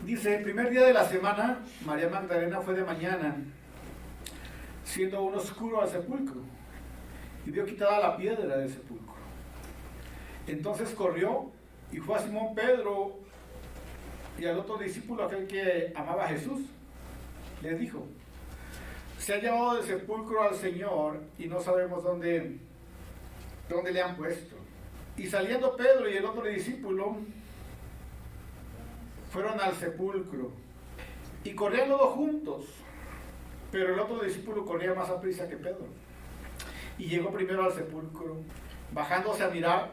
Dice, el primer día de la semana, María Magdalena fue de mañana, siendo aún oscuro al sepulcro, y vio quitada la piedra del sepulcro. Entonces corrió y fue a Simón Pedro y al otro discípulo, aquel que amaba a Jesús. Les dijo, se ha llevado del sepulcro al Señor y no sabemos dónde le han puesto. Y saliendo Pedro y el otro discípulo, fueron al sepulcro y corrían los dos juntos, pero el otro discípulo corría más aprisa que Pedro y llegó primero al sepulcro. Bajándose a mirar,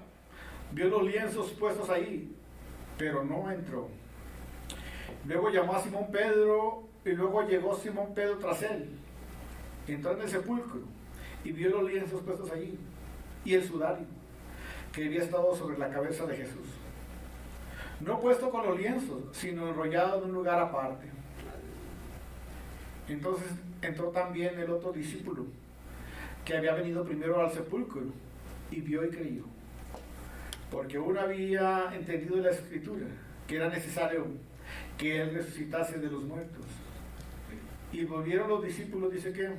vio los lienzos puestos ahí, pero no entró. Luego llamó a Simón Pedro y luego llegó Simón Pedro tras él. Entró en el sepulcro y vio los lienzos puestos allí y el sudario que había estado sobre la cabeza de Jesús, no puesto con los lienzos, sino enrollado en un lugar aparte. Entonces entró también el otro discípulo, que había venido primero al sepulcro, y vio y creyó, porque uno había entendido en la Escritura que era necesario que él resucitase de los muertos. Y volvieron los discípulos, dice que,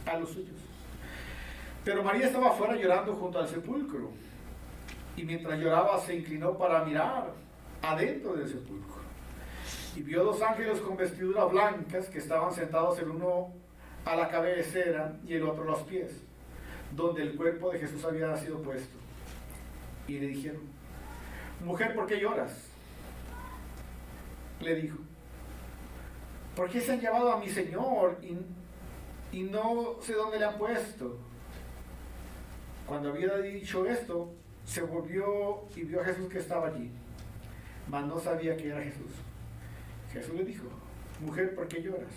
a los suyos. Pero María estaba afuera llorando junto al sepulcro, y mientras lloraba se inclinó para mirar adentro del sepulcro, y vio dos ángeles con vestiduras blancas que estaban sentados, el uno a la cabecera y el otro a los pies, donde el cuerpo de Jesús había sido puesto. Y le dijeron, mujer, ¿por qué lloras? Le dijo, ¿por qué se han llevado a mi Señor y no sé dónde le han puesto. Cuando había dicho esto, se volvió y vio a Jesús que estaba allí, mas no sabía que era Jesús. Jesús le dijo: mujer, ¿por qué lloras?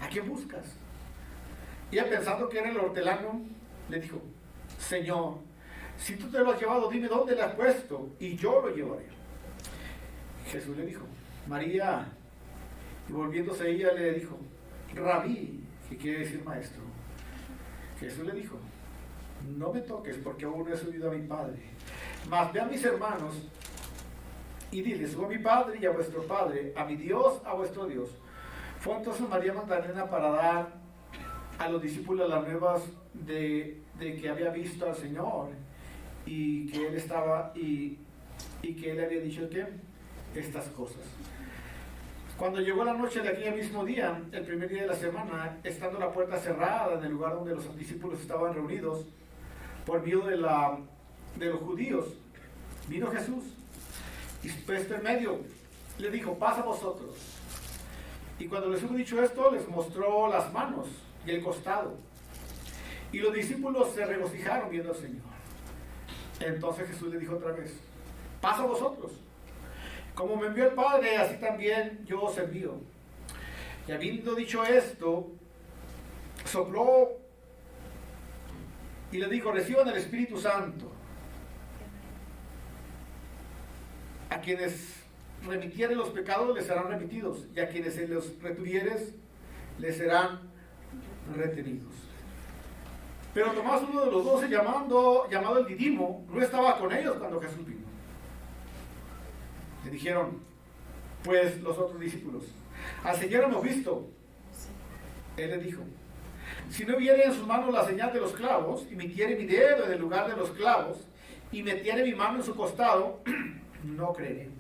¿A quién buscas? Y ella, pensando que era el hortelano, le dijo: Señor, si tú te lo has llevado, dime dónde le has puesto y yo lo llevaré. Jesús le dijo: María. Y volviéndose ella le dijo: Rabí, que quiere decir maestro. Jesús le dijo: no me toques, porque aún no he subido a mi Padre, mas ve a mis hermanos y dile: subo a mi Padre y a vuestro Padre, a mi Dios, a vuestro Dios. Fue entonces María Magdalena para dar a los discípulos las nuevas de que había visto al Señor y que Él estaba y que Él le había dicho que estas cosas. Cuando llegó la noche de aquel mismo día, el primer día de la semana, estando la puerta cerrada en el lugar donde los discípulos estaban reunidos, por miedo de los judíos, vino Jesús y puesto en medio, le dijo: pasa vosotros. Y cuando les hubo dicho esto, les mostró las manos y el costado. Y los discípulos se regocijaron viendo al Señor. Entonces Jesús le dijo otra vez: pasa vosotros. Como me envió el Padre, así también yo os envío. Y habiendo dicho esto, sopló y le dijo: reciban el Espíritu Santo. A quienes remitieren los pecados les serán remitidos, y a quienes se los retuvieres les serán retenidos. Pero Tomás, uno de los 12, llamado el Didimo, no estaba con ellos cuando Jesús vino. Le dijeron pues los otros discípulos: al Señor hemos visto. Él le dijo: si no viere en sus manos la señal de los clavos, y metiere mi dedo en el lugar de los clavos, y metiere mi mano en su costado, no creeré.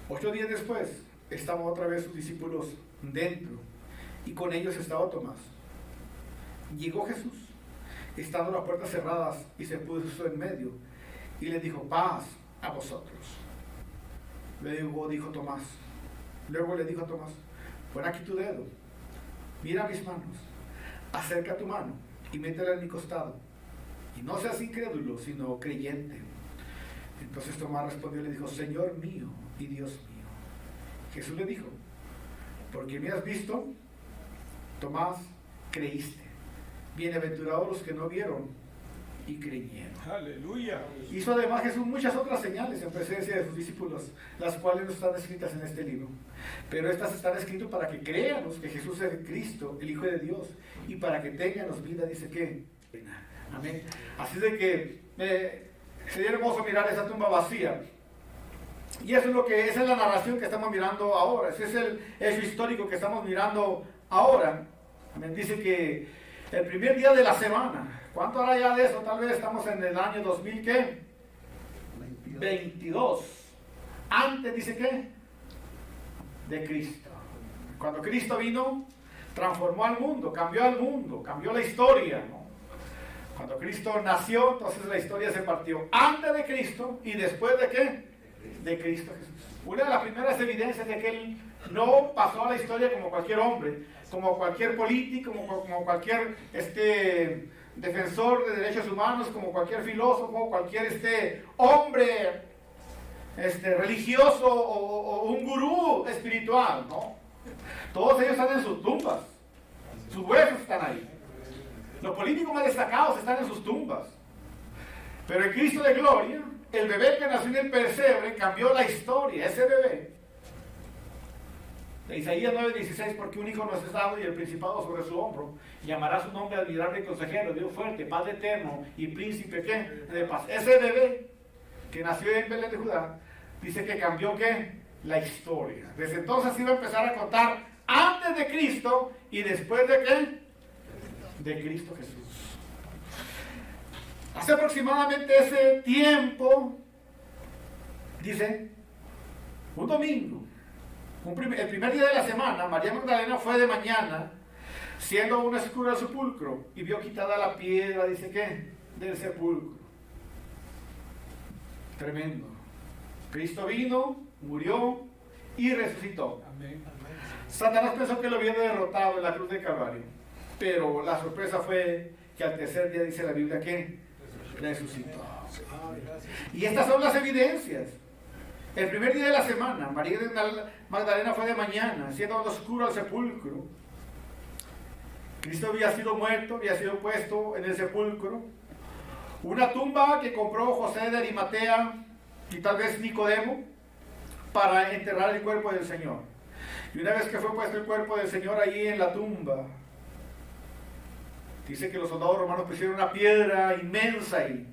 8 días después, estaban otra vez sus discípulos dentro, y con ellos estaba Tomás. Llegó Jesús, estando las puertas cerradas, y se puso en medio, y le dijo: paz a vosotros. Luego le dijo a Tomás: pon aquí tu dedo, mira mis manos, acerca tu mano y métela en mi costado, y no seas incrédulo, sino creyente. Entonces Tomás respondió y le dijo: Señor mío y Dios mío. Jesús le dijo: porque me has visto, Tomás, creíste. Bienaventurados los que no vieron y creyeron. Aleluya. Hizo además Jesús muchas otras señales en presencia de sus discípulos, las cuales no están escritas en este libro. Pero estas están escritas para que créanos que Jesús es el Cristo, el Hijo de Dios, y para que tenganos vida, dice que. Amén. Así de que sería hermoso mirar esa tumba vacía. Y eso es esa es la narración que estamos mirando ahora. Ese es el hecho histórico que estamos mirando ahora. Amén. Dice que el primer día de la semana. ¿Cuánto hará ya de eso? Tal vez estamos en el año 2000, ¿qué? 22. Antes, dice ¿qué? De Cristo. Cuando Cristo vino, transformó al mundo, cambió la historia, ¿no? Cuando Cristo nació, entonces la historia se partió antes de Cristo y después de ¿qué? De Cristo Jesús. Una de las primeras evidencias de que Él no pasó a la historia como cualquier hombre, como cualquier político, como cualquier defensor de derechos humanos, como cualquier filósofo, cualquier hombre religioso o un gurú espiritual, ¿no? Todos ellos están en sus tumbas, sus huesos están ahí. Los políticos más destacados están en sus tumbas. Pero el Cristo de gloria, el bebé que nació en el pesebre, cambió la historia. Ese bebé, de Isaías 9:16, porque un hijo nos es dado y el principado sobre su hombro, llamará su nombre admirable consejero, Dios fuerte, Padre eterno y príncipe ¿qué? De paz. Ese bebé que nació en Belén de Judá, dice que cambió ¿qué? La historia. Desde entonces iba a empezar a contar antes de Cristo y después de ¿qué? De Cristo Jesús. Hace aproximadamente ese tiempo, dice, un domingo, el primer día de la semana, María Magdalena fue de mañana, siendo aún oscuro el sepulcro, y vio quitada la piedra, dice que, del sepulcro. Tremendo. Cristo vino, murió y resucitó. Amén. Satanás pensó que lo había derrotado en la cruz del Calvario, pero la sorpresa fue que al tercer día dice la Biblia que resucitó. Y estas son las evidencias. El primer día de la semana, María Magdalena fue de mañana, siendo oscuro al sepulcro. Cristo había sido muerto, había sido puesto en el sepulcro. Una tumba que compró José de Arimatea y tal vez Nicodemo para enterrar el cuerpo del Señor. Y una vez que fue puesto el cuerpo del Señor allí en la tumba, dice que los soldados romanos pusieron una piedra inmensa ahí,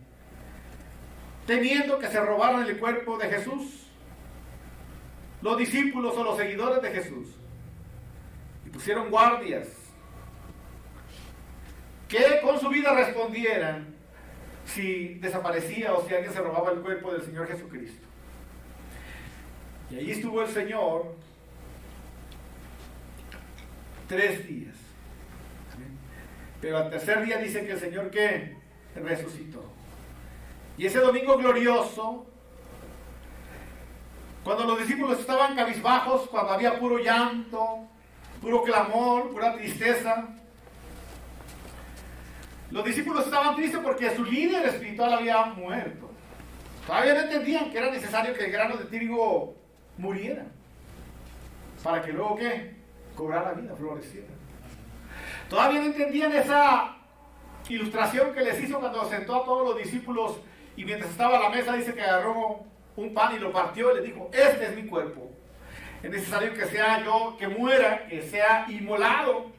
temiendo que se robaran el cuerpo de Jesús, los discípulos o los seguidores de Jesús. Y pusieron guardias que con su vida respondieran si desaparecía o si alguien se robaba el cuerpo del Señor Jesucristo. Y allí estuvo el Señor 3 días. Pero al tercer día dice que el Señor ¿qué? Resucitó. Y ese domingo glorioso, cuando los discípulos estaban cabizbajos, cuando había puro llanto, puro clamor, pura tristeza, los discípulos estaban tristes porque su líder espiritual había muerto. Todavía no entendían que era necesario que el grano de trigo muriera para que luego ¿qué? Cobrara vida, floreciera. Todavía no entendían esa ilustración que les hizo cuando sentó a todos los discípulos y mientras estaba a la mesa dice que agarró un pan y lo partió y le dijo: este es mi cuerpo. Es necesario que sea yo, que muera, que sea inmolado,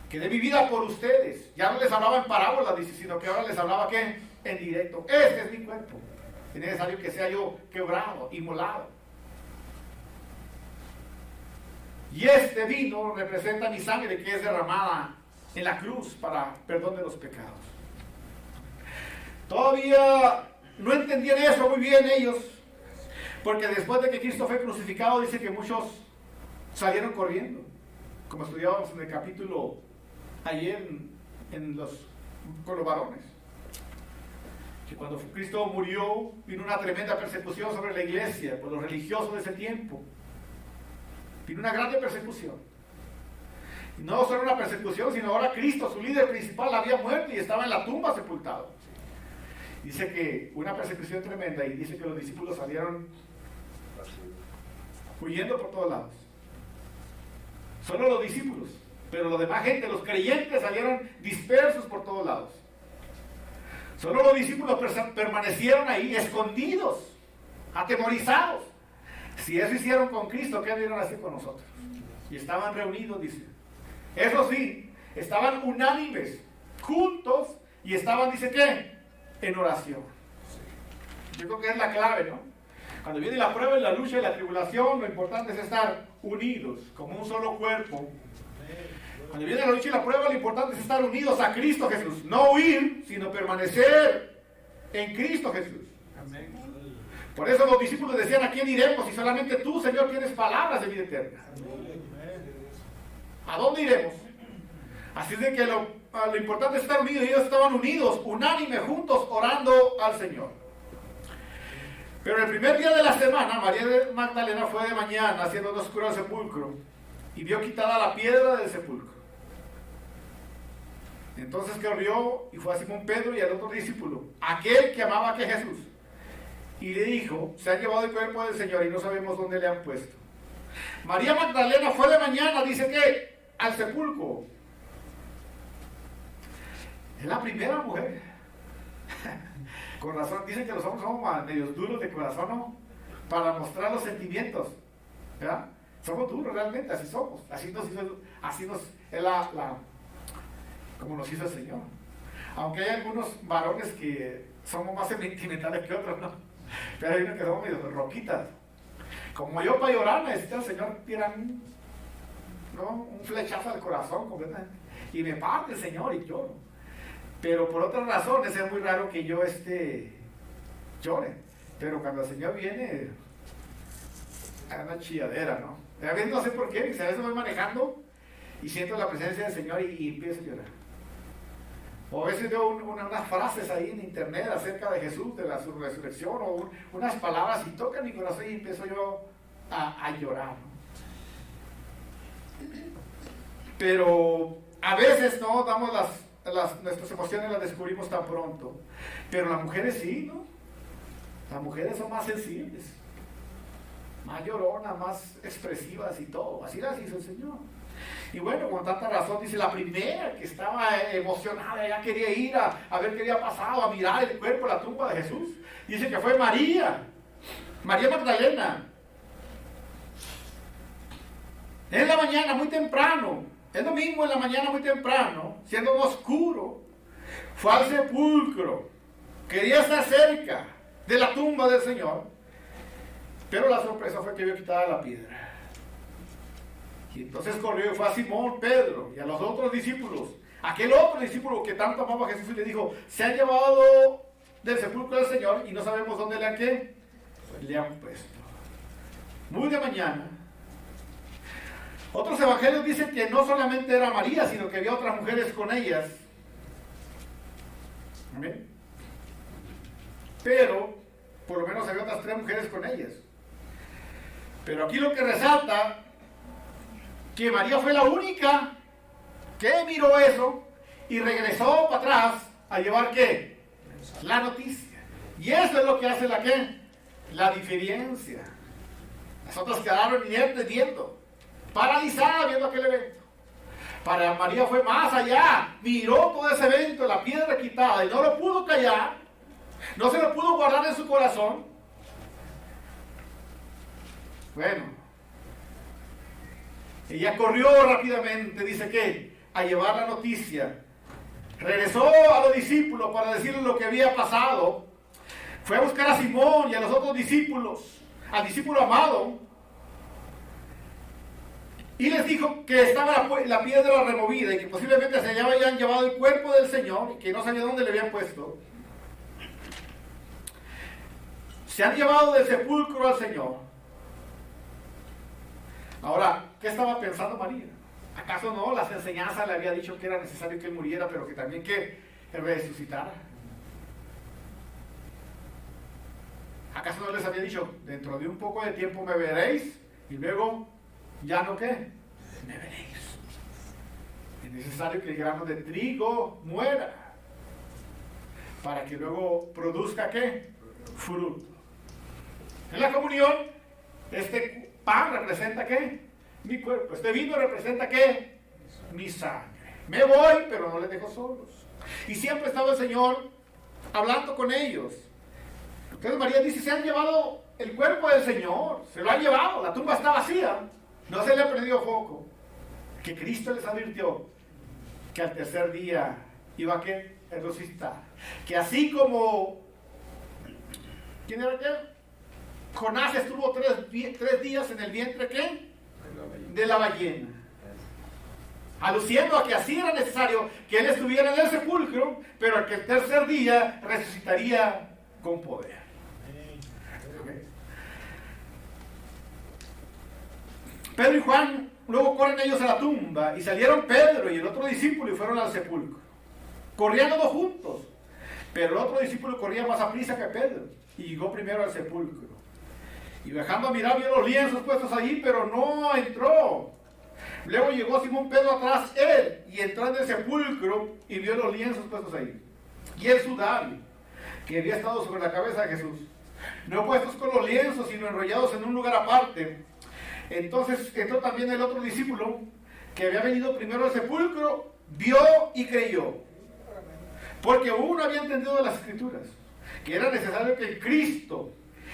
que dé mi vida por ustedes. Ya no les hablaba en parábolas, sino que ahora les hablaba ¿qué? En directo. Este es mi cuerpo. Es necesario que sea yo quebrado, inmolado. Y este vino representa mi sangre que es derramada en la cruz para perdón de los pecados. Todavía no entendían eso muy bien ellos, porque después de que Cristo fue crucificado dice que muchos salieron corriendo, como estudiábamos en el capítulo ayer con los varones. Que cuando Cristo murió vino una tremenda persecución sobre la iglesia por los religiosos de ese tiempo. Vino una grande persecución. Y no solo una persecución, sino ahora Cristo, su líder principal, había muerto y estaba en la tumba sepultado. Dice que una persecución tremenda y dice que los discípulos salieron huyendo por todos lados. Solo los discípulos, pero los demás gente, los creyentes, salieron dispersos por todos lados. Solo los discípulos permanecieron ahí, escondidos, atemorizados. Si eso hicieron con Cristo, ¿qué debieron hacer con nosotros? Y estaban reunidos, dice. Eso sí, estaban unánimes, juntos, y estaban, dice, ¿qué? En oración. Yo creo que es la clave, ¿no? Cuando viene la prueba, la lucha y la tribulación, lo importante es estar unidos, como un solo cuerpo. Cuando viene la lucha y la prueba, lo importante es estar unidos a Cristo Jesús. No huir, sino permanecer en Cristo Jesús. Amén. Por eso los discípulos decían: ¿a quién iremos si solamente tú, Señor, tienes palabras de vida eterna? ¿A dónde iremos? Así es de que lo importante es estar unidos. Y ellos estaban unidos, unánimes, juntos, orando al Señor. Pero el primer día de la semana, María Magdalena fue de mañana, haciendo oscuro al sepulcro, y vio quitada la piedra del sepulcro. Entonces corrió y fue a Simón Pedro y al otro discípulo, aquel que amaba a Jesús, y le dijo: se ha llevado el cuerpo del Señor y no sabemos dónde le han puesto. María Magdalena fue de mañana, dice que, al sepulcro. Es la primera mujer. Con razón, dicen que los hombres somos medios duros de corazón, ¿no? Para mostrar los sentimientos, ¿verdad? Somos duros realmente, así somos. Así nos es como nos hizo el Señor. Aunque hay algunos varones que somos más sentimentales que otros, ¿no? Pero hay unos que somos medio roquitas. Como yo, para llorar, necesito al Señor tirar un flechazo al corazón completamente. Y me parte el Señor y lloro. Pero por otras razones es muy raro que yo llore. Pero cuando el Señor viene, hay una chilladera, ¿no? A veces no sé por qué, a veces voy manejando y siento la presencia del Señor y empiezo a llorar. O a veces veo unas frases ahí en internet acerca de Jesús, de la resurrección, o unas palabras y tocan mi corazón y empiezo yo a llorar. Pero a veces no damos nuestras emociones las descubrimos tan pronto. Pero las mujeres sí, ¿no? Las mujeres son más sensibles, más lloronas, más expresivas y todo. Así las hizo el Señor. Y bueno, con tanta razón, dice la primera que estaba emocionada, ya quería ir a ver qué había pasado, a mirar el cuerpo, la tumba de Jesús. Dice que fue María Magdalena. En la mañana, muy temprano, el domingo en la mañana muy temprano, siendo oscuro, fue al sepulcro. Quería estar cerca de la tumba del Señor, pero la sorpresa fue que vio quitada la piedra. Y entonces corrió y fue a Simón, Pedro y a los otros discípulos. Aquel otro discípulo que tanto amaba a Jesús y le dijo, se han llevado del sepulcro del Señor y no sabemos dónde le han puesto. Muy de mañana. Otros evangelios dicen que no solamente era María, sino que había otras mujeres con ellas. Amén. Pero, por lo menos había otras 3 mujeres con ellas. Pero aquí lo que resalta, que María fue la única que miró eso y regresó para atrás a llevar ¿qué? La noticia. Y eso es lo que hace la diferencia. Las otras quedaron inertes viendo, paralizadas viendo aquel evento. Para María fue más allá, miró todo ese evento, la piedra quitada, y no lo pudo callar, no se lo pudo guardar en su corazón. Bueno, ella corrió rápidamente, dice que, a llevar la noticia. Regresó a los discípulos para decirles lo que había pasado. Fue a buscar a Simón y a los otros discípulos, al discípulo amado, y les dijo que estaba la piedra removida y que posiblemente se habían llevado el cuerpo del Señor y que no sabía dónde le habían puesto. Se han llevado del sepulcro al Señor. Ahora, ¿qué estaba pensando María? ¿Acaso no las enseñanzas le había dicho que era necesario que él muriera, pero que también que resucitara? ¿Acaso no les había dicho, dentro de un poco de tiempo me veréis y luego ya no qué? Me veréis. Es necesario que el grano de trigo muera para que luego produzca ¿qué? Fruto. En la comunión, este pan representa ¿qué? Mi cuerpo. Este vino representa ¿qué? Mi sangre. Me voy, pero no les dejo solos. Y siempre estaba el Señor hablando con ellos. Entonces María dice, se han llevado el cuerpo del Señor, se lo han llevado, la tumba está vacía, no se le ha prendido foco. Que Cristo les advirtió que al tercer día iba a ¿qué? Resucitar. Que así como, ¿quién era aquel? Jonás estuvo 3 días en el vientre ¿qué? De la ballena. Aluciendo a que así era necesario que él estuviera en el sepulcro, pero que el tercer día resucitaría con poder. Pedro y Juan luego corren ellos a la tumba y salieron Pedro y el otro discípulo y fueron al sepulcro. Corrían los dos juntos, pero el otro discípulo corría más aprisa que Pedro y llegó primero al sepulcro. Y bajando a mirar vio los lienzos puestos allí, pero no entró. Luego llegó Simón Pedro atrás él y entró en el sepulcro y vio los lienzos puestos ahí. Y el sudario que había estado sobre la cabeza de Jesús, no puestos con los lienzos, sino enrollados en un lugar aparte. Entonces entró también el otro discípulo que había venido primero al sepulcro, vio y creyó. Porque uno había entendido de las Escrituras que era necesario que el Cristo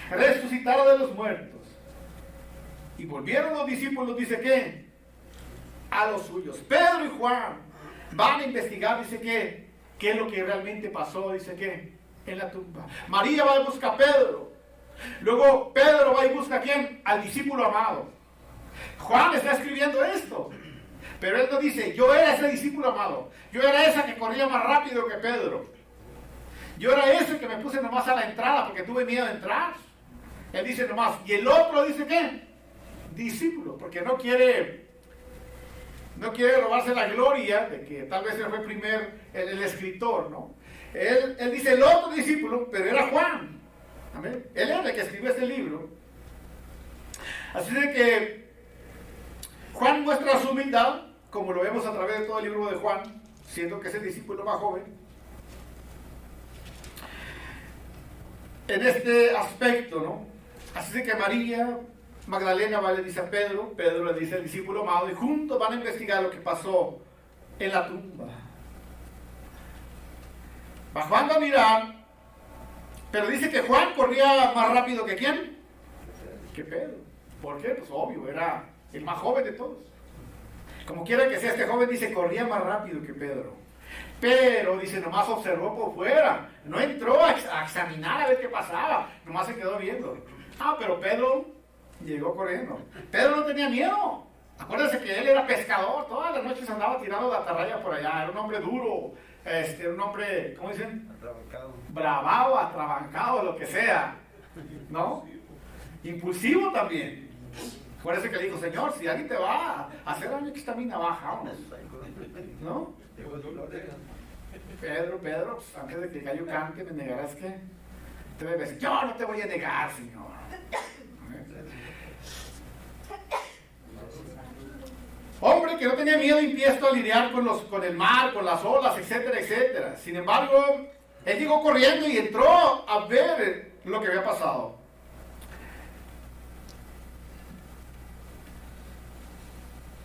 resucitara de los muertos. Y volvieron los discípulos, dice que, a los suyos. Pedro y Juan van a investigar, dice que, qué es lo que realmente pasó, dice que, en la tumba. María va y busca a Pedro. Luego Pedro va y busca a ¿quién? Al discípulo amado. Juan está escribiendo esto, pero él no dice, yo era ese discípulo amado, yo era esa que corría más rápido que Pedro, yo era ese que me puse nomás a la entrada porque tuve miedo de entrar. Él dice nomás, y el otro dice ¿qué? Discípulo, porque no quiere robarse la gloria de que tal vez él fue el escritor, ¿no? Él dice el otro discípulo, pero era Juan. Amén. Él era el que escribió este libro. Así de que Juan muestra su humildad, como lo vemos a través de todo el libro de Juan, siendo que es el discípulo más joven. En este aspecto, ¿no? Así de que María Magdalena va y le dice a Pedro, Pedro le dice al discípulo amado, y juntos van a investigar lo que pasó en la tumba. Bajando a mirar, pero dice que Juan corría más rápido que ¿quién? Que Pedro. ¿Por qué? Pues obvio, era el más joven de todos. Como quiera que sea, este joven dice, corría más rápido que Pedro. Pero, dice, nomás observó por fuera. No entró a examinar a ver qué pasaba. Nomás se quedó viendo. Ah, pero Pedro llegó corriendo. Pedro no tenía miedo. Acuérdense que él era pescador. Todas las noches andaba tirando la atarraya por allá. Era un hombre duro. Era un hombre, ¿cómo dicen? Atrabancado. Bravado, atrabancado, lo que sea. ¿No? Impulsivo también. Acuérdense que le dijo, Señor, si alguien te va a hacer daño, aquí está mi navaja, vámonos. ¿No? Pedro, pues, antes de que el gallo cante, me negarás que te voy a decir, yo no te voy a negar, Señor. Hombre que no tenía miedo impuesto a lidiar con el mar, con las olas, etcétera, etcétera. Sin embargo, él llegó corriendo y entró a ver lo que había pasado.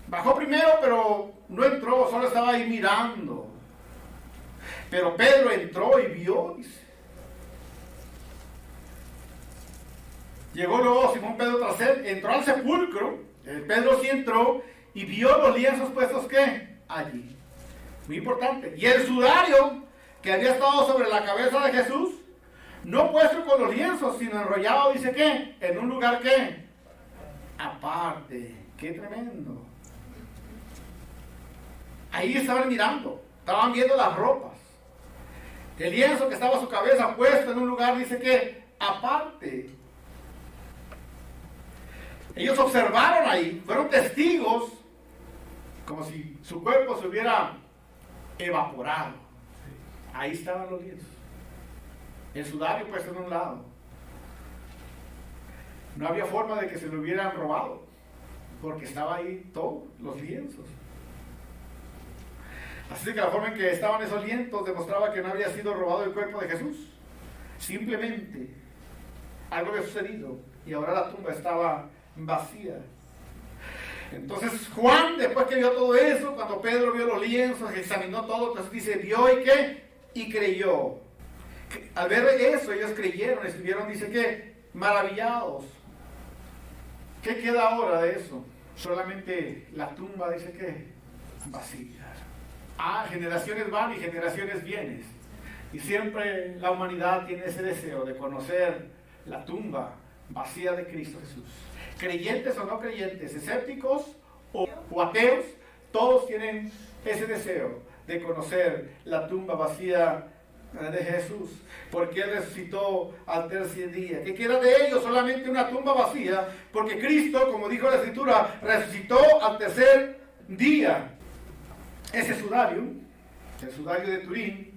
Bajó primero, pero no entró, solo estaba ahí mirando. Pero Pedro entró y vio, dice. Llegó luego Simón Pedro tras él, entró al sepulcro. Pedro sí entró y vio los lienzos puestos, ¿qué? Allí. Muy importante. Y el sudario que había estado sobre la cabeza de Jesús, no puesto con los lienzos, sino enrollado, dice, ¿qué? En un lugar, ¿qué? Aparte. ¡Qué tremendo! Ahí estaban mirando, estaban viendo las ropas. El lienzo que estaba a su cabeza puesto en un lugar, dice que aparte. Ellos observaron ahí, fueron testigos, como si su cuerpo se hubiera evaporado. Ahí estaban los lienzos. El sudario puesto en un lado. No había forma de que se lo hubieran robado, porque estaba ahí todos los lienzos. Así que la forma en que estaban esos lienzos demostraba que no había sido robado el cuerpo de Jesús. Simplemente algo había sucedido y ahora la tumba estaba vacía. Entonces Juan, después que vio todo eso, cuando Pedro vio los lienzos, examinó todo, entonces dice, vio y qué, y creyó. Al ver eso, ellos creyeron, estuvieron, dice que, maravillados. ¿Qué queda ahora de eso? Solamente la tumba, dice que, vacía. Generaciones van y generaciones vienen. Y siempre la humanidad tiene ese deseo de conocer la tumba vacía de Cristo Jesús. Creyentes o no creyentes, escépticos o ateos, todos tienen ese deseo de conocer la tumba vacía de Jesús, porque Él resucitó al tercer día. ¿Qué queda de ellos? Solamente una tumba vacía, porque Cristo, como dijo la Escritura, resucitó al tercer día. Ese sudario, el sudario de Turín,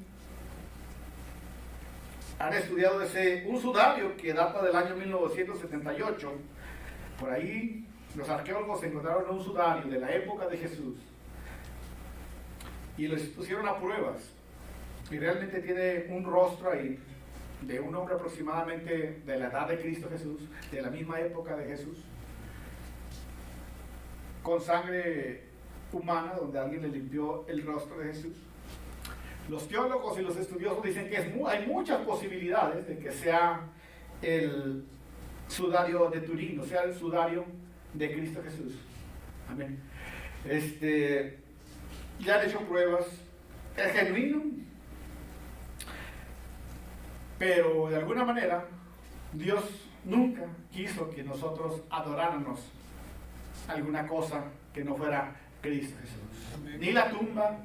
han estudiado un sudario que data del año 1978. Por ahí los arqueólogos encontraron un sudario de la época de Jesús y los pusieron a pruebas. Y realmente tiene un rostro ahí de un hombre aproximadamente de la edad de Cristo Jesús, de la misma época de Jesús, con sangre humana, donde alguien le limpió el rostro de Jesús. Los teólogos y los estudiosos dicen que hay muchas posibilidades de que sea el sudario de Turín, o sea, el sudario de Cristo Jesús. Amén. Ya han hecho pruebas, es genuino, pero de alguna manera Dios nunca quiso que nosotros adoráramos alguna cosa que no fuera Cristo Jesús. Amén. Ni la tumba,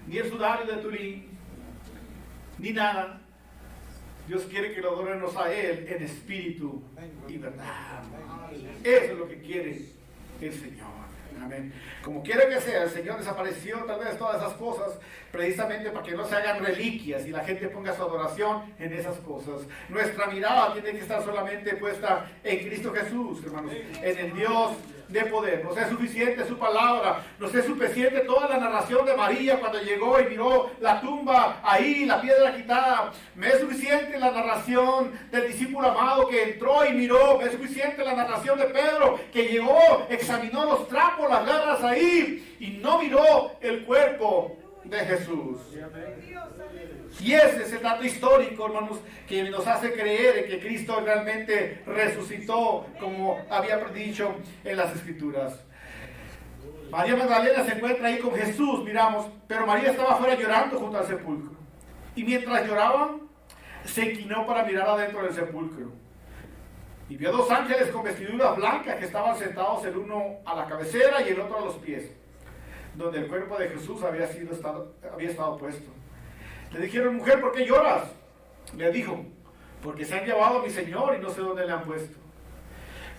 ni el sudario de Turín, ni nada. Dios quiere que lo adoremos a Él en espíritu y verdad. Eso es lo que quiere el Señor. Amén. Como quiera que sea, el Señor desapareció tal vez todas esas cosas precisamente para que no se hagan reliquias y la gente ponga su adoración en esas cosas. Nuestra mirada tiene que estar solamente puesta en Cristo Jesús, hermanos, en el Dios de poder. Nos es suficiente su palabra, nos es suficiente toda la narración de María cuando llegó y miró la tumba ahí, la piedra quitada. Me es suficiente la narración del discípulo amado que entró y miró. Me es suficiente la narración de Pedro que llegó, examinó los trapos, las garras ahí y no miró el cuerpo de Jesús. Y ese es el dato histórico, hermanos, que nos hace creer en que Cristo realmente resucitó, como había dicho en las Escrituras. María Magdalena se encuentra ahí con Jesús, miramos, pero María estaba afuera llorando junto al sepulcro. Y mientras lloraban, se inclinó para mirar adentro del sepulcro. Y vio dos ángeles con vestiduras blancas que estaban sentados, el uno a la cabecera y el otro a los pies, donde el cuerpo de Jesús había estado puesto. Le dijeron: mujer, ¿por qué lloras? Le dijo: porque se han llevado a mi Señor y no sé dónde le han puesto.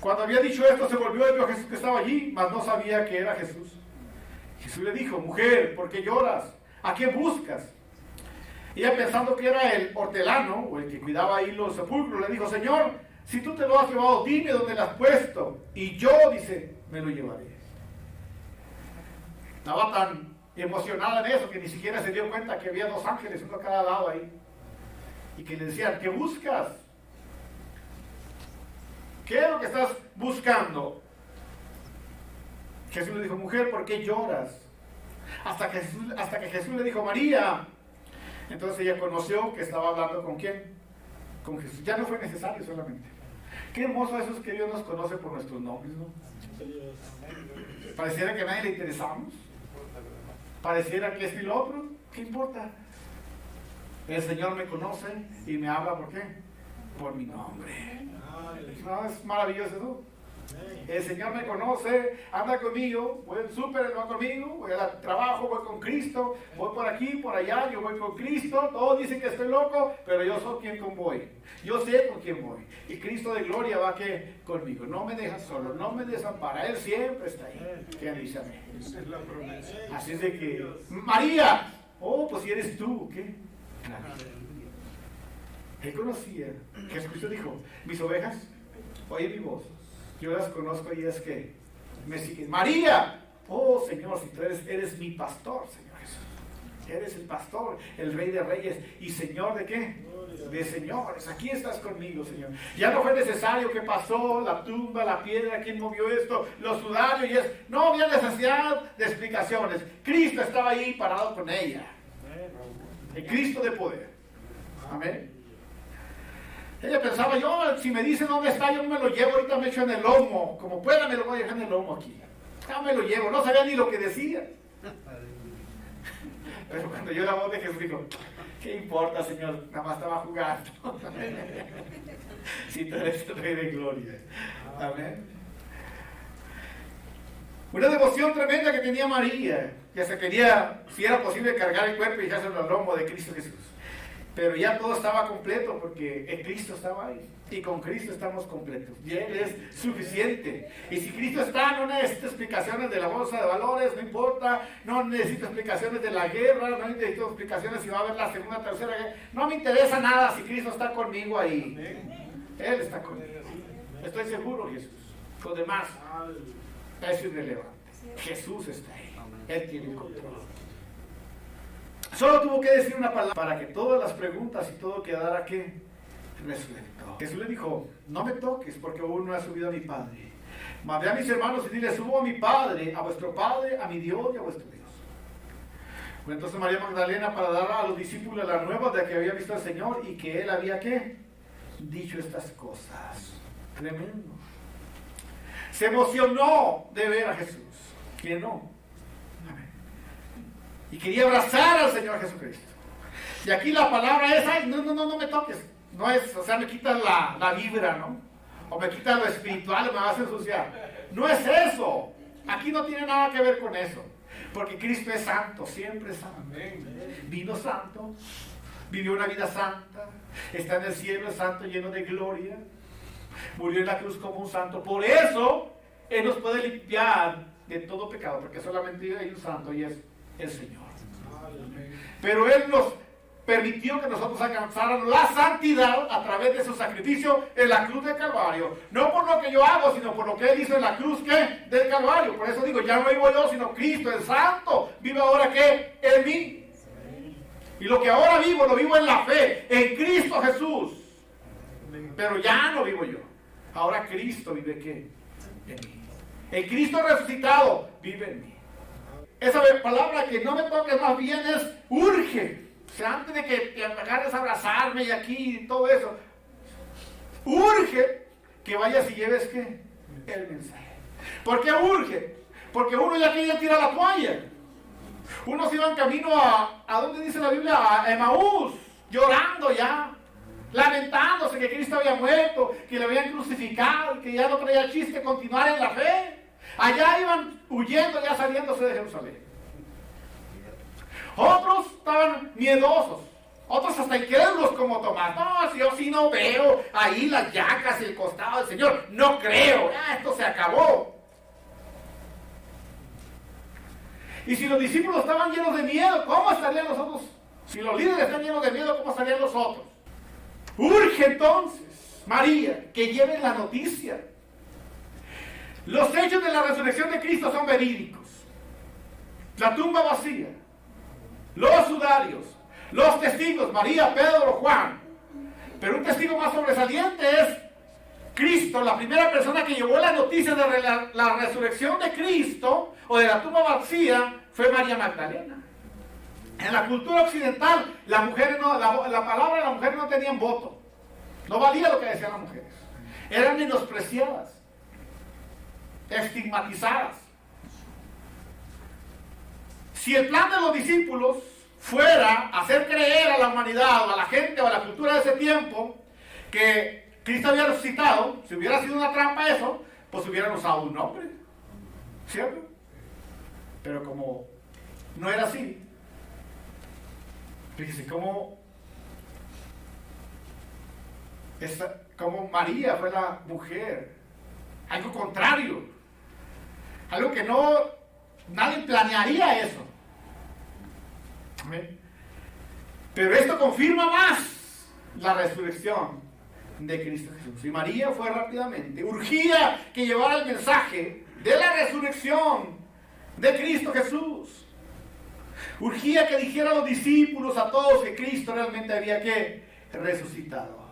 Cuando había dicho esto, se volvió y vio a Jesús que estaba allí, mas no sabía que era Jesús. Jesús le dijo: mujer, ¿por qué lloras? ¿A qué buscas? Ella, pensando que era el hortelano o el que cuidaba ahí los sepulcros, le dijo: Señor, si tú te lo has llevado, dime dónde lo has puesto, y yo, dice, me lo llevaré. Estaba tan emocionada en eso que ni siquiera se dio cuenta que había dos ángeles, uno a cada lado ahí, y que le decían: ¿qué buscas? ¿Qué es lo que estás buscando? Jesús le dijo: mujer, ¿por qué lloras? Hasta que Jesús le dijo: María. Entonces ella conoció que estaba hablando ¿con quién? Con Jesús. Ya no fue necesario solamente. Qué hermoso eso es que Dios nos conoce por nuestros nombres, ¿no? Pareciera que a nadie le interesamos. Pareciera que es el otro. ¿Qué importa? El Señor me conoce y me habla ¿por qué? Por mi nombre. ¿No es maravilloso eso? El Señor me conoce, anda conmigo, voy al súper, él va conmigo, voy al trabajo, voy con Cristo, voy por aquí, por allá, yo voy con Cristo. Todos dicen que estoy loco, pero yo soy quien con voy. Yo sé con quién voy. Y Cristo de gloria va que conmigo. No me deja solo, no me desampara. Él siempre está ahí. ¿Quién dice amén? Esa es la promesa. Así es de que, María, oh, pues si eres tú, ¿qué? Él conocía. Jesús dijo: mis ovejas oyen mi voz. Yo las conozco y es que me siguen. María, oh Señor, si tú eres mi pastor, Señor Jesús. Eres el pastor, el Rey de Reyes y Señor de qué? De señores. Aquí estás conmigo, Señor. Ya no fue necesario que pasó la tumba, la piedra, quién movió esto, los sudarios y eso. No había necesidad de explicaciones. Cristo estaba ahí parado con ella. El Cristo de poder. Amén. Ella pensaba: yo, si me dicen dónde está, yo me lo llevo, ahorita me echo en el lomo. Como pueda, me lo voy a dejar en el lomo aquí. Ya me lo llevo. No sabía ni lo que decía. Pero cuando yo la voz de Jesús, digo: ¿qué importa, Señor? Nada más estaba jugando. Si tú eres el Rey de Gloria. Amén. Una devoción tremenda que tenía María, que se quería, si era posible, cargar el cuerpo y dejárselo al lomo de Cristo Jesús. Pero ya todo estaba completo porque el Cristo estaba ahí. Y con Cristo estamos completos. Y Él es suficiente. Y si Cristo está, no necesito explicaciones de la bolsa de valores, no importa. No necesito explicaciones de la guerra, no necesito explicaciones si va a haber la segunda, tercera guerra. No me interesa nada si Cristo está conmigo ahí. Él está conmigo. Estoy seguro, Jesús. Lo demás es irrelevante. Jesús está ahí. Él tiene el control. Solo tuvo que decir una palabra para que todas las preguntas y todo quedara ¿qué? Resuelto. Jesús le dijo: no me toques porque aún no ha subido a mi Padre. Mas ve a mis hermanos y dile: subo a mi Padre, a vuestro Padre, a mi Dios y a vuestro Dios. Fue entonces María Magdalena para dar a los discípulos las nuevas de que había visto al Señor y que Él había ¿qué? Dicho estas cosas. Tremendo. Se emocionó de ver a Jesús. ¿Quién no? Y quería abrazar al Señor Jesucristo. Y aquí la palabra es: ay, no me toques. No es, o sea, me quitas la vibra, ¿no? O me quitas lo espiritual, me vas a ensuciar. No es eso. Aquí no tiene nada que ver con eso. Porque Cristo es santo, siempre es santo. Vino santo, vivió una vida santa, está en el cielo, es santo, lleno de gloria. Murió en la cruz como un santo. Por eso Él nos puede limpiar de todo pecado, porque solamente hay un santo y es el Señor. Pero Él nos permitió que nosotros alcanzáramos la santidad a través de su sacrificio en la cruz del Calvario. No por lo que yo hago, sino por lo que Él hizo en la cruz ¿qué? Del Calvario. Por eso digo, ya no vivo yo, sino Cristo, el Santo, vive ahora ¿qué? En mí. Y lo que ahora vivo, lo vivo en la fe, en Cristo Jesús. Pero ya no vivo yo. Ahora Cristo vive ¿qué? En mí. El Cristo resucitado vive en mí. Esa palabra que no me toque más bien es urge. O sea, antes de que te agarres a abrazarme y aquí y todo eso, urge que vayas y lleves ¿qué? El mensaje. ¿Por qué urge? Porque uno ya quería tirar la toalla. Uno se iba en camino a ¿dónde dice la Biblia? A Emaús, llorando ya, lamentándose que Cristo había muerto, que le habían crucificado, que ya no traía chiste continuar en la fe. Allá iban huyendo, ya saliéndose de Jerusalén. Otros estaban miedosos, otros hasta incrédulos como Tomás. No, si yo sí no veo ahí las llagas y el costado del Señor, no creo, esto se acabó. Y si los discípulos estaban llenos de miedo, ¿cómo estarían los otros? Si los líderes están llenos de miedo, ¿cómo estarían los otros? Urge entonces, María, que lleven la noticia. Los hechos de la resurrección de Cristo son verídicos. La tumba vacía, los sudarios, los testigos, María, Pedro, Juan. Pero un testigo más sobresaliente es Cristo, la primera persona que llevó la noticia de la resurrección de Cristo o de la tumba vacía fue María Magdalena. En la cultura occidental, las mujeres no, la palabra de la mujer no tenían voto. No valía lo que decían las mujeres. Eran menospreciadas, estigmatizadas. Si el plan de los discípulos fuera hacer creer a la humanidad o a la gente o a la cultura de ese tiempo que Cristo había resucitado, si hubiera sido una trampa eso, pues hubieran usado un nombre, ¿cierto? Pero como no era así, fíjese cómo María fue la mujer, algo contrario, algo que nadie planearía eso. ¿Amén? Pero esto confirma más la resurrección de Cristo Jesús. Y María fue rápidamente, urgía que llevara el mensaje de la resurrección de Cristo Jesús. Urgía que dijera a los discípulos, a todos, que Cristo realmente había que resucitado.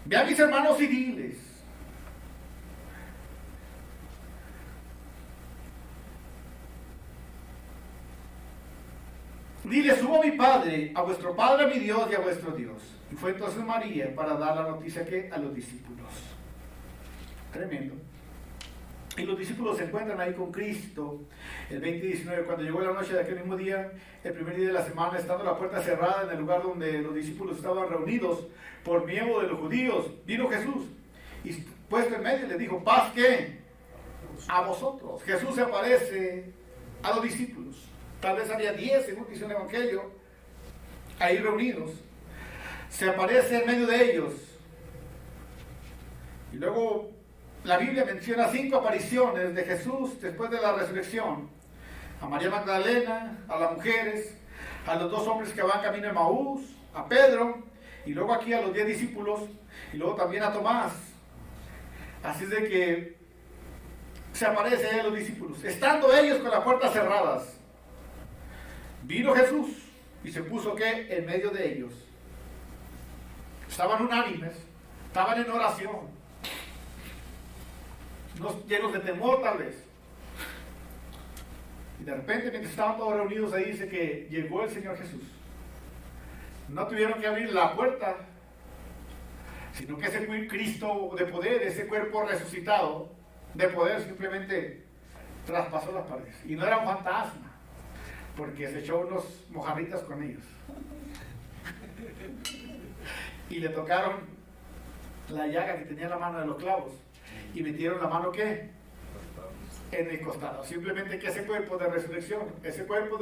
Vean mis hermanos civiles. Dile, subo a mi Padre, a vuestro Padre, a mi Dios y a vuestro Dios. Y fue entonces María para dar la noticia que a los discípulos. Tremendo. Y los discípulos se encuentran ahí con Cristo el 20-19, cuando llegó la noche de aquel mismo día, el primer día de la semana, estando la puerta cerrada en el lugar donde los discípulos estaban reunidos por miedo de los judíos, vino Jesús y puesto en medio les dijo, paz ¿qué? A vosotros. Jesús se aparece a los discípulos. Tal vez había 10, según dice el Evangelio, ahí reunidos. Se aparece en medio de ellos. Y luego la Biblia menciona 5 apariciones de Jesús después de la resurrección. A María Magdalena, a las mujeres, a los 2 hombres que van camino a Emaús, a Pedro, y luego aquí a los 10 discípulos, y luego también a Tomás. Así es de que se aparece a los discípulos. Estando ellos con las puertas cerradas, vino Jesús y se puso ¿qué? En medio de ellos. Estaban unánimes, estaban en oración, llenos de temor tal vez. Y de repente, mientras estaban todos reunidos ahí, dice que llegó el Señor Jesús. No tuvieron que abrir la puerta, sino que ese Cristo de poder, ese cuerpo resucitado de poder, simplemente traspasó las paredes. Y no era un fantasma, porque se echó unos mojarritas con ellos. Y le tocaron la llaga que tenía en la mano de los clavos. Y metieron la mano ¿qué? En el costado. Simplemente que ese cuerpo de resurrección, ese cuerpo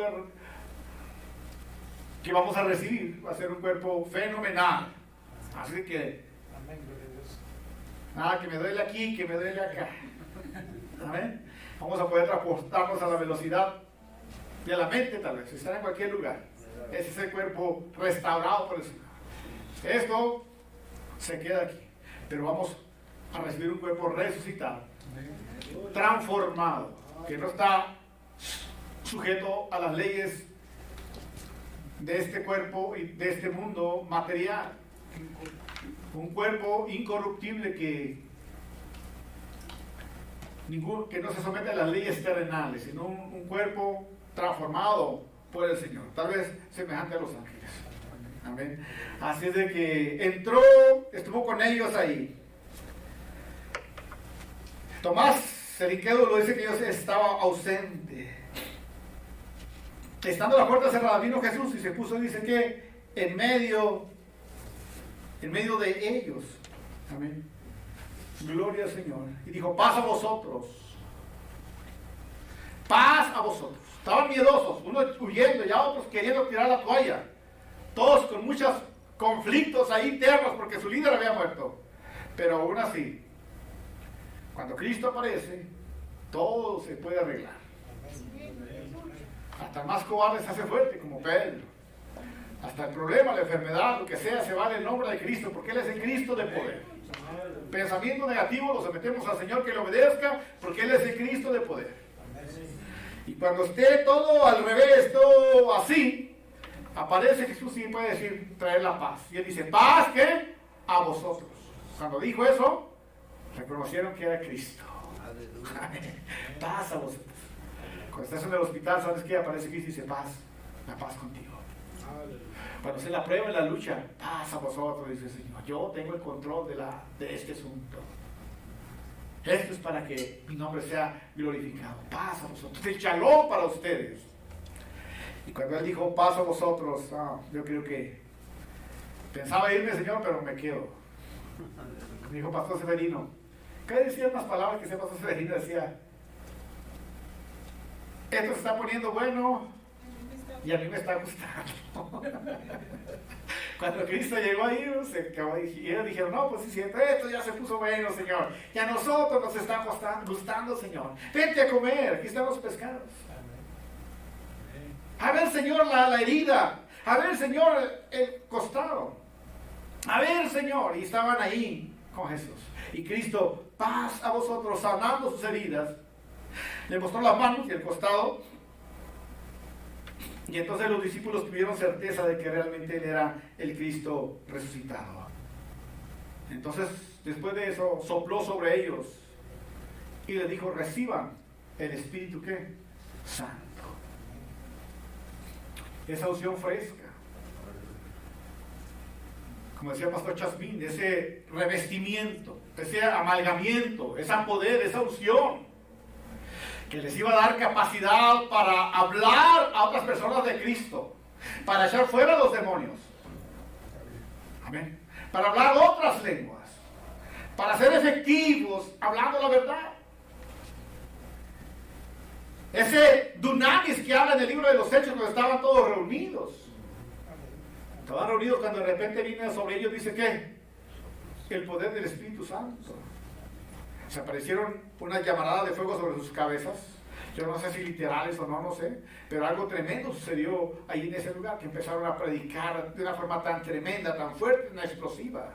que vamos a recibir, va a ser un cuerpo fenomenal. Así que nada que me duele aquí, que me duele acá. ¿Amén? Vamos a poder transportarnos a la velocidad de la mente, tal vez, estar en cualquier lugar. Ese es el cuerpo restaurado por el Señor. Esto se queda aquí, pero vamos a recibir un cuerpo resucitado, transformado, que no está sujeto a las leyes de este cuerpo y de este mundo material. Un cuerpo incorruptible que no se somete a las leyes terrenales, sino un cuerpo transformado por el Señor, tal vez semejante a los ángeles. Amén. Así es de que entró, estuvo con ellos ahí. Tomás, el incrédulo, dice que Dios estaba ausente. Estando la puerta cerrada, vino Jesús y se puso, dice que en medio de ellos. Amén. Gloria al Señor. Y dijo, paz a vosotros. Paz a vosotros. Estaban miedosos, unos huyendo y otros queriendo tirar la toalla. Todos con muchos conflictos ahí internos porque su líder había muerto. Pero aún así, cuando Cristo aparece, todo se puede arreglar. Hasta el más cobarde se hace fuerte, como Pedro. Hasta el problema, la enfermedad, lo que sea, se va en el nombre de Cristo, porque Él es el Cristo de poder. Pensamiento negativo lo sometemos al Señor que le obedezca, porque Él es el Cristo de poder. Y cuando esté todo al revés, todo así, aparece Jesús y puede decir, traer la paz. Y Él dice, paz, ¿qué? A vosotros. Cuando dijo eso, reconocieron que era Cristo. Paz a vosotros. Cuando estás en el hospital, ¿sabes qué? Aparece Cristo y dice, paz, la paz contigo. Cuando se la prueba en la lucha, paz a vosotros, dice el Señor. Yo tengo el control de este asunto. Esto es para que mi nombre sea glorificado. Paz a vosotros. El shalom para ustedes. Y cuando Él dijo, paz a vosotros, yo creo que pensaba irme, Señor, pero me quedo. Me dijo Pastor Severino. ¿Qué decía unas palabras que decía Pastor Severino? Decía, esto se está poniendo bueno y a mí me está gustando. Cuando Cristo llegó ahí, y ellos dijeron, no, pues sí, esto ya se puso bueno, Señor. Y a nosotros nos está gustando, Señor. Vente a comer, aquí están los pescados. A ver, Señor, la herida. A ver, Señor, el costado. A ver, Señor. Y estaban ahí con Jesús. Y Cristo, paz a vosotros, sanando sus heridas. Le mostró las manos y el costado. Y entonces los discípulos tuvieron certeza de que realmente Él era el Cristo resucitado. Entonces, después de eso, sopló sobre ellos y les dijo, reciban el Espíritu, ¿qué? Santo. Esa unción fresca. Como decía Pastor Chasmín, ese revestimiento, ese amalgamiento, ese poder, esa unción que les iba a dar capacidad para hablar a otras personas de Cristo, para echar fuera a los demonios. Amén. Para hablar otras lenguas, para ser efectivos hablando la verdad. Ese dunamis que habla en el libro de los Hechos cuando estaban todos reunidos. Estaban reunidos cuando de repente vino sobre ellos, dice que el poder del Espíritu Santo. Se aparecieron unas llamaradas de fuego sobre sus cabezas. Yo no sé si literales o no, no sé. Pero algo tremendo sucedió ahí en ese lugar, que empezaron a predicar de una forma tan tremenda, tan fuerte, tan explosiva.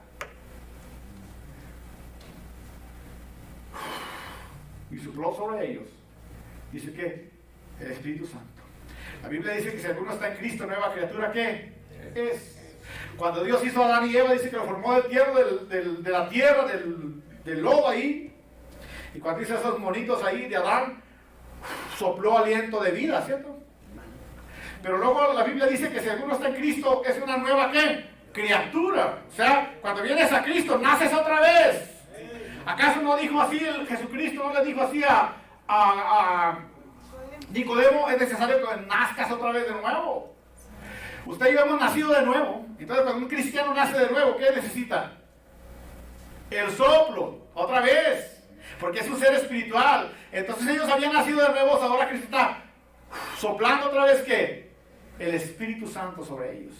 Y sopló sobre ellos. Dice que el Espíritu Santo. La Biblia dice que si alguno está en Cristo, nueva criatura, ¿qué es? Cuando Dios hizo a Adán y Eva, dice que lo formó de la tierra, del lodo ahí. Y cuando hizo esos monitos ahí de Adán, sopló aliento de vida, ¿cierto? Pero luego la Biblia dice que si alguno está en Cristo, es una nueva, ¿qué? Criatura. O sea, cuando vienes a Cristo, naces otra vez. ¿Acaso no dijo así Jesucristo? ¿No le dijo así a Nicodemo? Es necesario que nazcas otra vez de nuevo. Usted y yo hemos nacido de nuevo. Entonces, cuando un cristiano nace de nuevo, ¿qué necesita? El soplo, otra vez. Porque es un ser espiritual. Entonces ellos habían nacido de nuevo, ahora Cristo está soplando otra vez, ¿qué? El Espíritu Santo sobre ellos.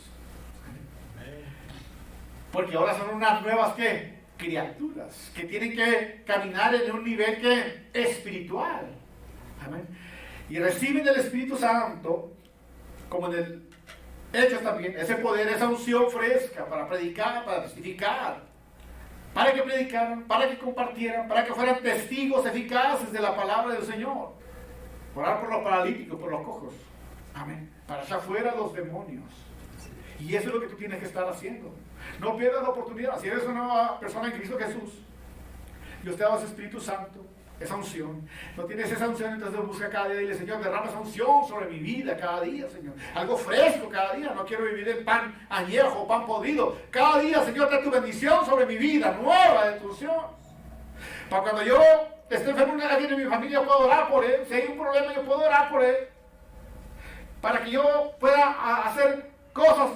Porque ahora son unas nuevas, ¿qué? Criaturas que tienen que caminar en un nivel, ¿qué? Espiritual. Amén. Y reciben el Espíritu Santo, como en el Hechos también, ese poder, esa unción fresca para predicar, para testificar, para que predicaran, para que compartieran, para que fueran testigos eficaces de la palabra del Señor. Orar por los paralíticos, por los cojos. Amén. Para echar fuera los demonios. Y eso es lo que tú tienes que estar haciendo. No pierdas la oportunidad. Si eres una nueva persona en Cristo Jesús, Dios te da ese Espíritu Santo, esa unción. No tienes esa unción, entonces busca cada día y dile: Señor, derrama esa unción sobre mi vida cada día, Señor. Algo fresco cada día. No quiero vivir en pan añejo o pan podrido. Cada día, Señor, trae tu bendición sobre mi vida, nueva de tu unción. Para cuando yo esté enfermo, alguien en mi familia, puedo orar por él. Si hay un problema, yo puedo orar por él. Para que yo pueda hacer cosas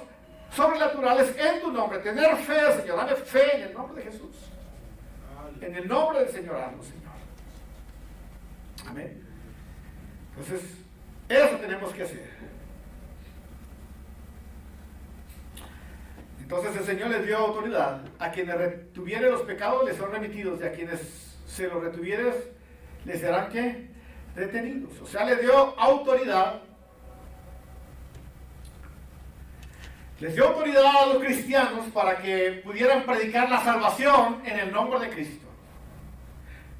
sobrenaturales en tu nombre. Tener fe, Señor. Dame fe en el nombre de Jesús. En el nombre del Señor, hazlo, Señor. Amén. Entonces, eso tenemos que hacer. Entonces el Señor les dio autoridad. A quienes retuvieren los pecados les son remitidos, y a quienes se los retuvieres les serán ¿qué? Retenidos. O sea, les dio autoridad. Les dio autoridad a los cristianos para que pudieran predicar la salvación en el nombre de Cristo.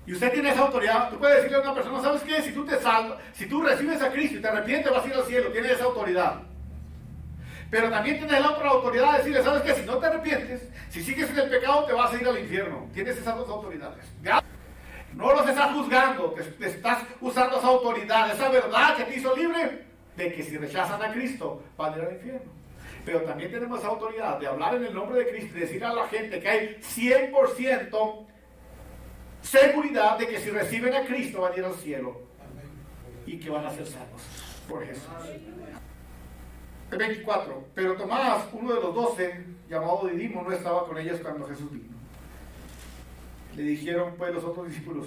Y usted tiene esa autoridad. Tú puedes decirle a una persona: ¿sabes qué? Si tú te salvas, si tú recibes a Cristo y te arrepientes, vas a ir al cielo. Tienes esa autoridad. Pero también tienes la otra autoridad de decirle: ¿sabes qué? Si no te arrepientes, si sigues en el pecado, te vas a ir al infierno. Tienes esas dos autoridades. No los estás juzgando, te estás usando esa autoridad, esa verdad que te hizo libre, de que si rechazan a Cristo, van a ir al infierno. Pero también tenemos esa autoridad de hablar en el nombre de Cristo y decir a la gente que hay 100% seguridad de que si reciben a Cristo van a ir al cielo y que van a ser salvos por Jesús. El 24. Pero Tomás, uno de los 12, llamado Didimo, no estaba con ellos cuando Jesús vino. Le dijeron pues los otros discípulos: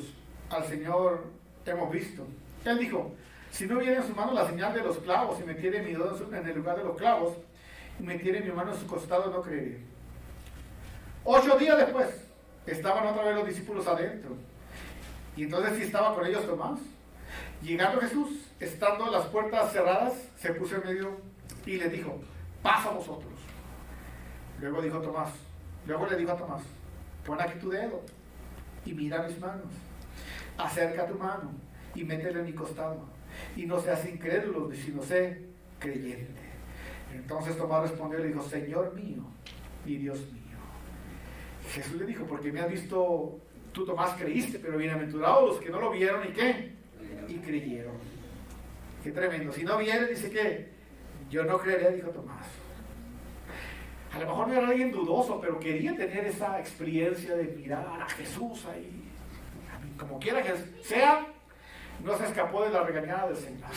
al Señor hemos visto. Él dijo: si no viene en su mano la señal de los clavos y metiere mi dedo en el lugar de los clavos y metiere mi mano en su costado, no creeré. 8 días después estaban otra vez los discípulos adentro, y entonces sí estaba con ellos Tomás. Llegando Jesús, estando las puertas cerradas, se puso en medio y les dijo: pasa a vosotros. Luego le dijo a Tomás: pon aquí tu dedo y mira mis manos. Acerca tu mano y métela en mi costado, y no seas incrédulo, sino sé creyente. Entonces Tomás respondió y le dijo: Señor mío y Dios mío. Jesús le dijo: porque me has visto tú, Tomás, creíste, pero bienaventurados los que no lo vieron y ¿qué? Y creyeron. Qué tremendo. Si no vienen, dice que yo no creeré, dijo Tomás. A lo mejor no era alguien dudoso, pero quería tener esa experiencia de mirar a Jesús ahí. Como quiera que sea, no se escapó de la regañada del Señor.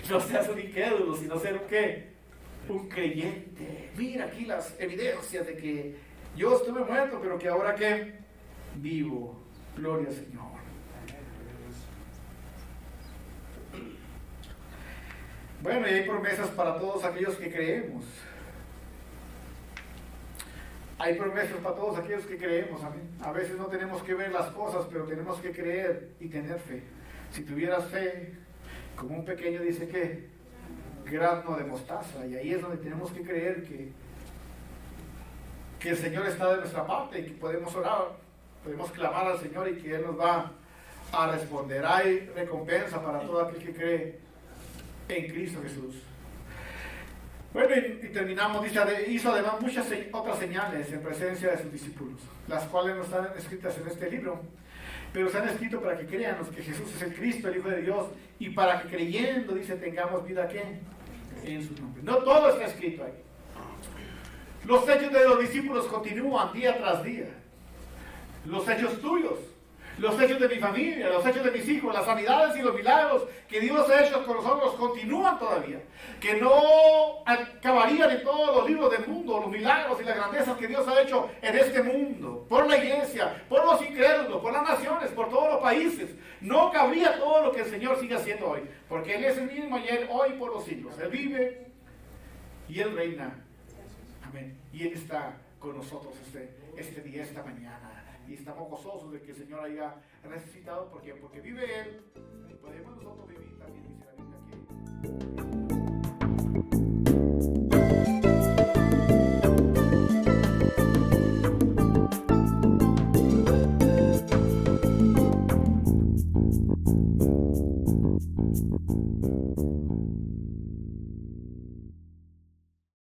No seas un incrédulo, sino ser un ¿qué? Un creyente. Mira aquí las evidencias de que yo estuve muerto, pero que ahora ¿qué? Vivo. Gloria al Señor. Bueno, y hay promesas para todos aquellos que creemos. Hay promesas para todos aquellos que creemos. Amén. A veces no tenemos que ver las cosas, pero tenemos que creer y tener fe. Si tuvieras fe, como un pequeño, dice que grano de mostaza, y ahí es donde tenemos que creer que el Señor está de nuestra parte y que podemos orar, podemos clamar al Señor y que Él nos va a responder. Hay recompensa para todo aquel que cree en Cristo Jesús. Bueno, y terminamos. Dice: hizo además muchas otras señales en presencia de sus discípulos, las cuales no están escritas en este libro, pero se han escrito para que crean que Jesús es el Cristo, el Hijo de Dios, y para que creyendo, dice, tengamos vida ¿qué? En su nombre. No todo está escrito ahí. Los hechos de los discípulos continúan día tras día. Los hechos tuyos, los hechos de mi familia, los hechos de mis hijos, las sanidades y los milagros que Dios ha hecho con nosotros continúan todavía. Que no acabarían en todos los libros del mundo los milagros y las grandezas que Dios ha hecho en este mundo, por la iglesia, por los incrédulos, por las naciones, por todos los países. No cabría todo lo que el Señor sigue haciendo hoy, porque Él es el mismo ayer, hoy, por los siglos. Él vive y Él reina. Amén. Y Él está con nosotros este día, esta mañana. y estamos gozosos de que el Señor haya resucitado. ¿Por qué? Porque vive Él y podemos nosotros vivir también, dice la Biblia que